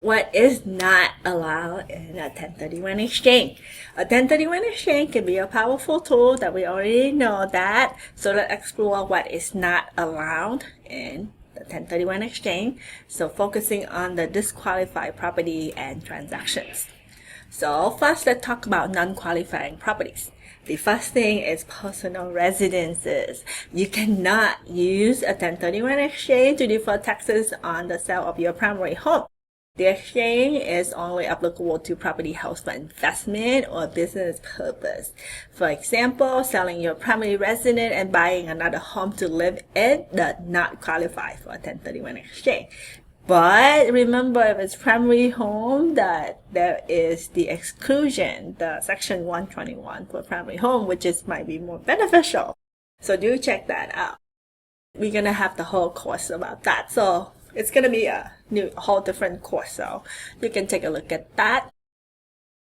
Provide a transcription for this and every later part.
What is not allowed in a 1031 exchange? A 1031 exchange can be a powerful tool that we already know that. So let's explore what is not allowed in the 1031 exchange. So focusing on the disqualified property and transactions. So first, let's talk about non-qualifying properties. The first thing is personal residences. You cannot use a 1031 exchange to defer taxes on the sale of your primary home. The exchange is only applicable to property held for investment or business purpose. For example, selling your primary residence and buying another home to live in does not qualify for a 1031 exchange. But remember, if it's primary home, that there is the exclusion, the section 121 for primary home, which might be more beneficial. So do check that out. We're gonna have the whole course about that. So it's gonna be a whole different course. So you can take a look at that.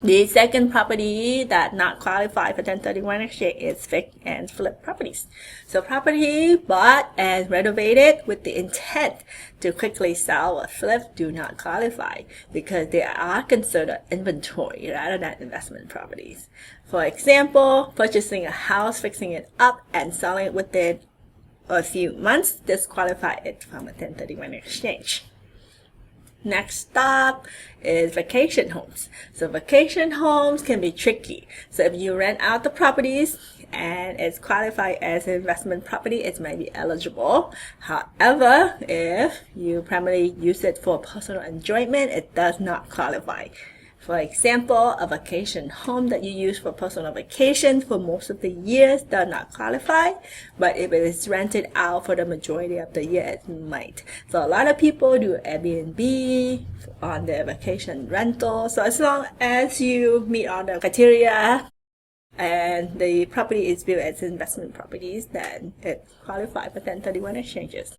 The second property that not qualify for 1031 exchange is fix and flip properties. So property bought and renovated with the intent to quickly sell or flip do not qualify because they are considered inventory rather than investment properties. For example, purchasing a house, fixing it up, and selling it within a few months disqualify it from a 1031 exchange. Next up is vacation homes. So vacation homes can be tricky. So if you rent out the properties and it's qualified as an investment property, it might be eligible. However, if you primarily use it for personal enjoyment, it does not qualify. For example, a vacation home that you use for personal vacation for most of the years does not qualify, but if it is rented out for the majority of the year, it might. So a lot of people do Airbnb on their vacation rental. So as long as you meet all the criteria and the property is built as investment properties, then it qualifies for 1031 exchanges.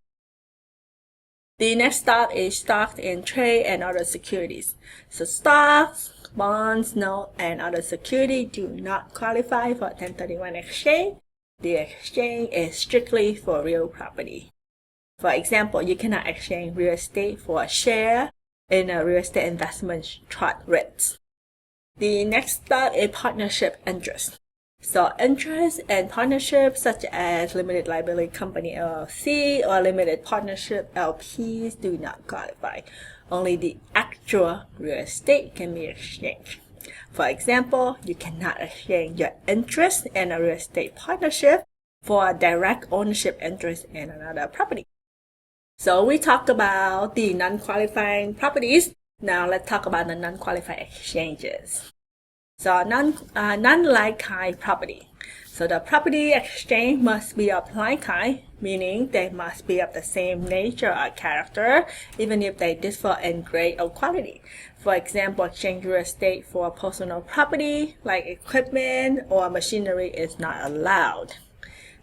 The next stop is stock in trade and other securities. So stocks, bonds, notes, and other security do not qualify for 1031 exchange. The exchange is strictly for real property. For example, you cannot exchange real estate for a share in a real estate investment trust REITs. The next stop is partnership interest. So interest and partnerships such as limited liability company LLC or limited partnership LPs do not qualify. Only the actual real estate can be exchanged. For example, you cannot exchange your interest in a real estate partnership for a direct ownership interest in another property. So we talked about the non-qualifying properties. Now let's talk about the non-qualified exchanges. So non-like kind property. So the property exchange must be of like kind, meaning they must be of the same nature or character, even if they differ in grade or quality. For example, exchange real estate for personal property like equipment or machinery is not allowed.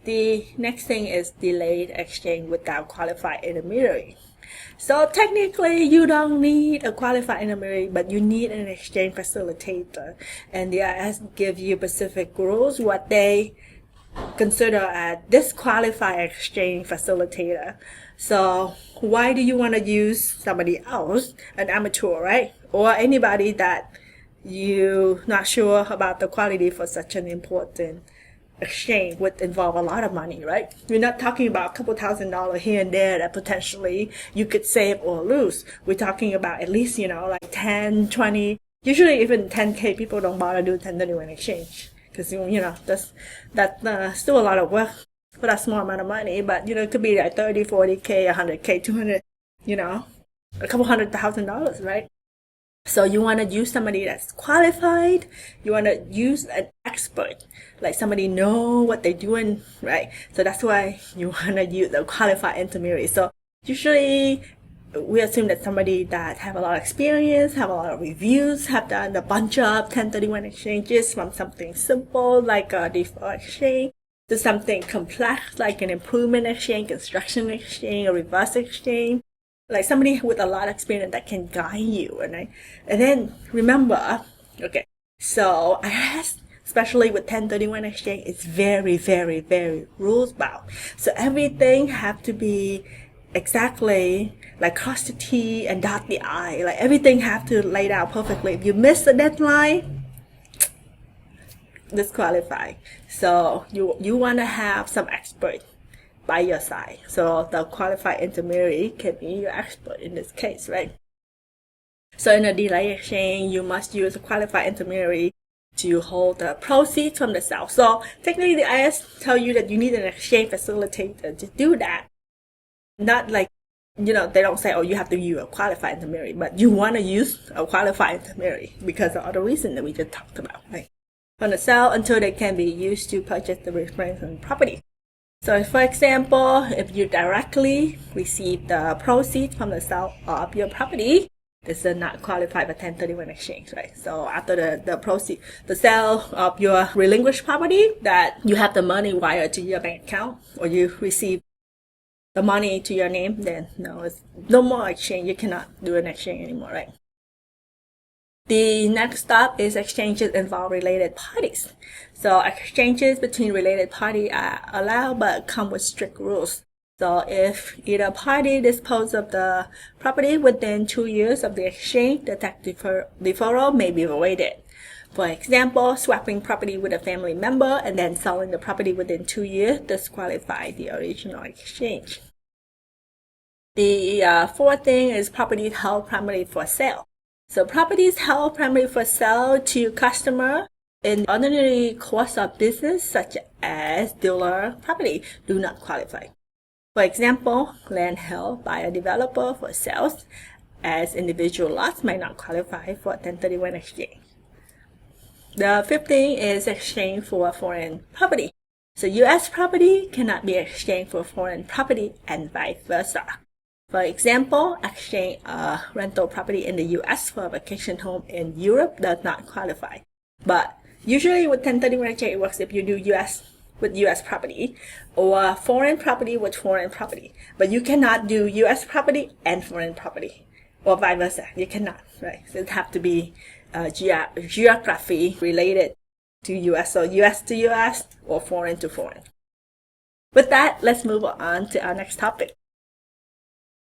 The next thing is delayed exchange without qualified intermediary. So technically, you don't need a qualified intermediary, but you need an exchange facilitator. And the IRS give you specific rules, what they consider a disqualified exchange facilitator. So why do you want to use somebody else, an amateur, right? Or anybody that you're not sure about the quality for such an important exchange would involve a lot of money, right? We're not talking about a couple $1,000s here and there that potentially you could save or lose. We're talking about at least, like 10, 20, usually even 10K people don't bother do 1031 exchange. Because, that's still a lot of work for that small amount of money. But, it could be like 30, 40K, 100K, 200, a couple $100,000, right? So you want to use somebody that's qualified. You want to use an expert, like somebody know what they're doing, right? So that's why you want to use a qualified intermediary. So usually we assume that somebody that have a lot of experience, have a lot of reviews, have done a bunch of 1031 exchanges from something simple like a deferral exchange to something complex like an improvement exchange, construction exchange, a reverse exchange. Like somebody with a lot of experience that can guide you, and then remember, okay, so IRS, especially with 1031 exchange, is very, very, very rules bound. So everything have to be exactly like cross the T and dot the I. Like everything have to lay out perfectly. If you miss the deadline, disqualify. So you want to have some expert by your side. So the qualified intermediary can be your expert in this case, right? So in a delay exchange, you must use a qualified intermediary to hold the proceeds from the sale. So technically the IS tell you that you need an exchange facilitator to do that. Not like, they don't say, oh, you have to use a qualified intermediary, but you want to use a qualified intermediary because of all the reasons that we just talked about, right? From the sale until they can be used to purchase the replacement property. So for example, if you directly receive the proceeds from the sale of your property, this is not qualified for 1031 exchange, right? So after the sale of your relinquished property, that you have the money wired to your bank account, or you receive the money to your name, then no, it's no more exchange. You cannot do an exchange anymore, right? The next step is exchanges involve related parties. So exchanges between related parties are allowed but come with strict rules. So if either party disposes of the property within 2 years of the exchange, the tax deferral may be avoided. For example, swapping property with a family member and then selling the property within 2 years disqualify the original exchange. The fourth thing is property held primarily for sale. So properties held primarily for sale to customer in ordinary course of business, such as dealer property, do not qualify. For example, land held by a developer for sales as individual lots may not qualify for 1031 exchange. The fifth thing is exchange for foreign property. So U.S. property cannot be exchanged for foreign property and vice versa. For example, exchange a rental property in the U.S. for a vacation home in Europe does not qualify. But usually with 1031 exchange, it works if you do U.S. with U.S. property or foreign property with foreign property. But you cannot do U.S. property and foreign property or vice versa. You cannot, right? So it have to be geography related to U.S. So U.S. to U.S. or foreign to foreign. With that, let's move on to our next topic.